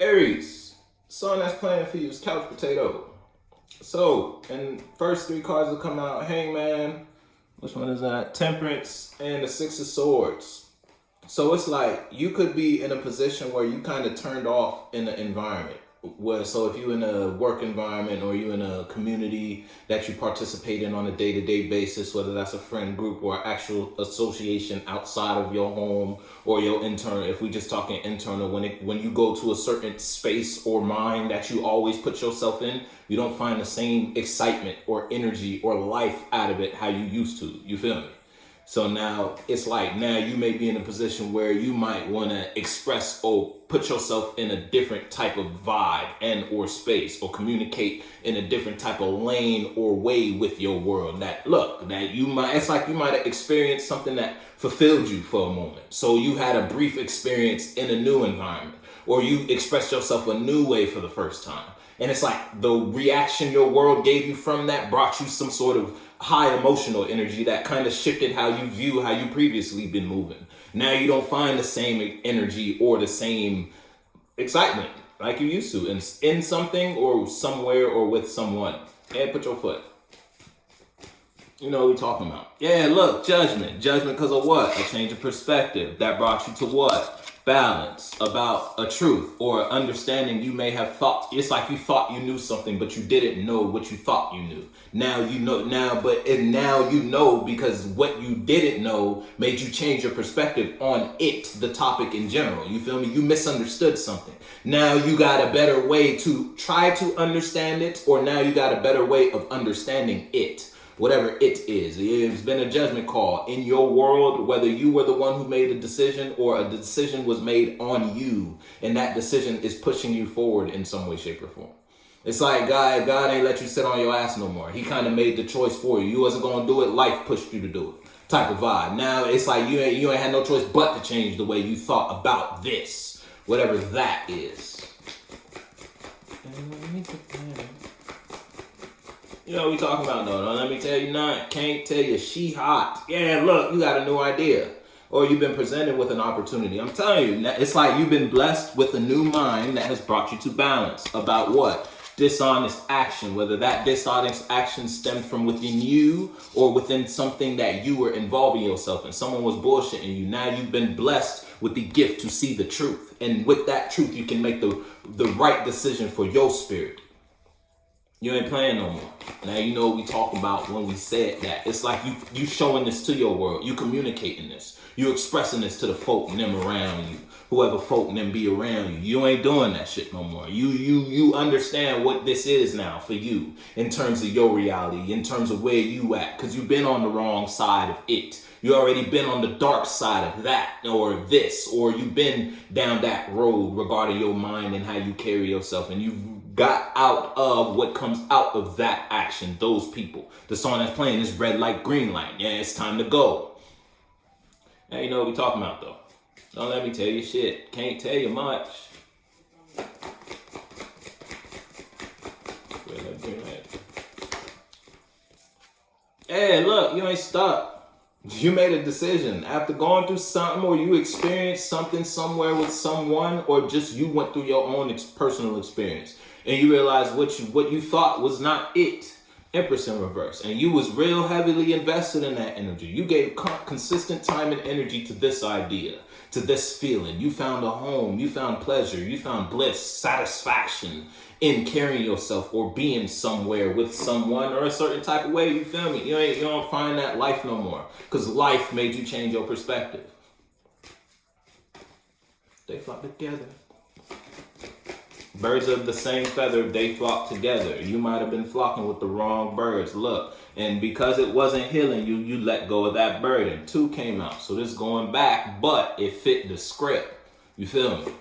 Aries, sun that's playing for you is couch potato. So, and first three cards will come out: Hangman, which one is that? Temperance, and the Six of Swords. So it's like you could be in a position where you kind of turned off in the environment. Where so if you're in a work environment or you're in a community that you participate in on a day-to-day basis, whether that's a friend group or actual association outside of your home or your internal, if we just talking internal, when you go to a certain space or mind that you always put yourself in, you don't find the same excitement or energy or life out of it how you used to. You feel me? So now it's like now you may be in a position where you might want to express or put yourself in a different type of vibe and or space or communicate in a different type of lane or way with your world. That you might, it's like you might have experienced something that fulfilled you for a moment. So you had a brief experience in a new environment or you expressed yourself a new way for the first time. And it's like the reaction your world gave you from that brought you some sort of high emotional energy that kind of shifted how you view how you previously been moving. Now you don't find the same energy or the same excitement like you used to in something or somewhere or with someone. And put your foot. You know what we're talking about. Yeah, look, judgment. Judgment because of what? A change of perspective. That brought you to what? Balance, about a truth or understanding you may have thought. It's like you thought you knew something, but you didn't know what you thought you knew. Now you know now you know because what you didn't know made you change your perspective on it, the topic in general. You feel me? You misunderstood something. Now you got a better way to try to understand it, or now you got a better way of understanding it. Whatever it is, it's been a judgment call in your world, whether you were the one who made a decision or a decision was made on you, and that decision is pushing you forward in some way, shape, or form. It's like God ain't let you sit on your ass no more. He kind of made the choice for you. You wasn't gonna do it. Life pushed you to do it. Type of vibe. Now it's like you ain't had no choice but to change the way you thought about this, whatever that is. You know what we talking about though. Don't let me tell you nothing. Can't tell you she hot. Yeah, look, you got a new idea. Or you've been presented with an opportunity. I'm telling you, it's like you've been blessed with a new mind that has brought you to balance. About what? Dishonest action. Whether that dishonest action stemmed from within you or within something that you were involving yourself in. Someone was bullshitting you. Now you've been blessed with the gift to see the truth. And with that truth, you can make the right decision for your spirit. You ain't playing no more. Now you know what we talk about when we said that. It's like you showing this to your world. You communicating this. You expressing this to the folk and them around you. Whoever folk and them be around you. You ain't doing that shit no more. You understand what this is now for you in terms of your reality, in terms of where you at. Because you've been on the wrong side of it. You already been on the dark side of that or this, or you've been down that road regarding your mind and how you carry yourself, and you've got out of what comes out of that action, those people. The song that's playing is red light, green light. Yeah, it's time to go. Now you know what we talking about though. Don't let me tell you shit. Can't tell you much. Red light, green light. Hey, look, you ain't stuck. You made a decision after going through something, or you experienced something somewhere with someone, or just you went through your own personal experience and you realized what you thought was not it. Empress in reverse, and you was real heavily invested in that energy. You gave consistent time and energy to this idea, to this feeling. You found a home, you found pleasure, you found bliss, satisfaction in carrying yourself or being somewhere with someone or a certain type of way. You feel me? You don't find that life no more because life made you change your perspective. They flock together. Birds of the same feather, they flock together. You might have been flocking with the wrong birds. Look, and because it wasn't healing you, you let go of that burden. 2 came out. So this going back, but it fit the script. You feel me?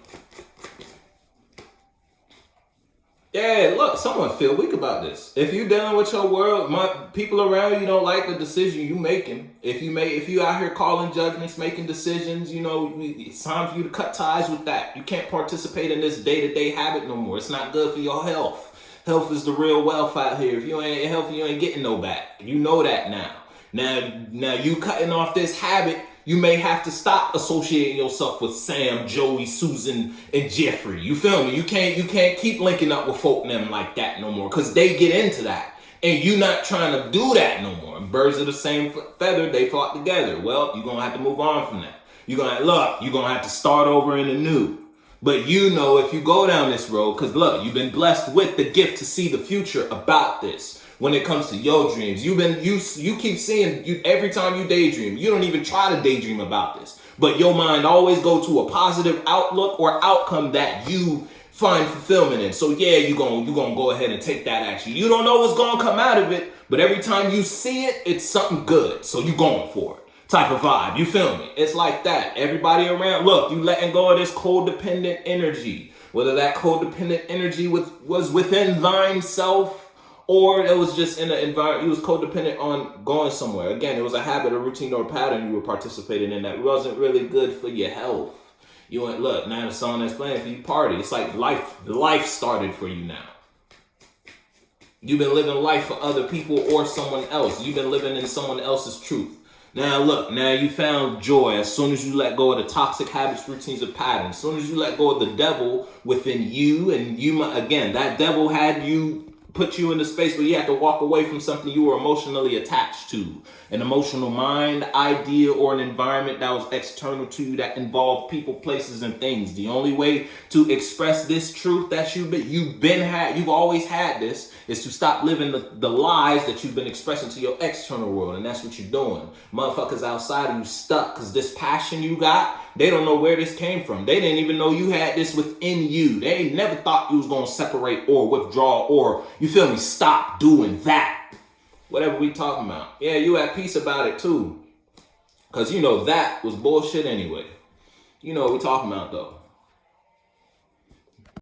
Yeah, look, someone feel weak about this. If you dealing with your world, people around you don't like the decision you making. If you out here calling judgments, making decisions, you know, it's time for you to cut ties with that. You can't participate in this day-to-day habit no more. It's not good for your health. Health is the real wealth out here. If you ain't healthy, you ain't getting no back. You know that now. Now you cutting off this habit you may have to stop associating yourself with Sam, Joey, Susan, and Jeffrey. You feel me? You can't keep linking up with folk and them like that no more, because they get into that. And you not trying to do that no more. Birds of the same feather, they flock together. Well, you're going to have to move on from that. You're going to have to start over in the new. But you know, if you go down this road, because look, you've been blessed with the gift to see the future about this. When it comes to your dreams, you keep seeing, every time you daydream, you don't even try to daydream about this, but your mind always go to a positive outlook or outcome that you find fulfillment in. So yeah, you're gonna go ahead and take that action. You don't know what's gonna come out of it, but every time you see it, it's something good. So you going for it. Type of vibe. You feel me? It's like that. Everybody around, look, you letting go of this codependent energy. Whether that codependent energy was within thine self, or it was just in an environment, you was codependent on going somewhere. Again, it was a habit, a routine, or a pattern you were participating in that wasn't really good for your health. You went, look, now the song that's playing for you, party. It's like life started for you now. You've been living life for other people or someone else. You've been living in someone else's truth. Now look, now you found joy as soon as you let go of the toxic habits, routines, and patterns. As soon as you let go of the devil within you, and again, that devil had you, put you in the space where you had to walk away from something you were emotionally attached to. An emotional mind, idea, or an environment that was external to you that involved people, places, and things. The only way to express this truth that you've always had this, is to stop living the lies that you've been expressing to your external world. And that's what you're doing. Motherfuckers outside of you stuck because this passion you got, they don't know where this came from. They didn't even know you had this within you. They ain't never thought you was going to separate or withdraw or, you feel me, stop doing that. Whatever we talking about. Yeah, you at peace about it too. Because you know that was bullshit anyway. You know what we talking about though.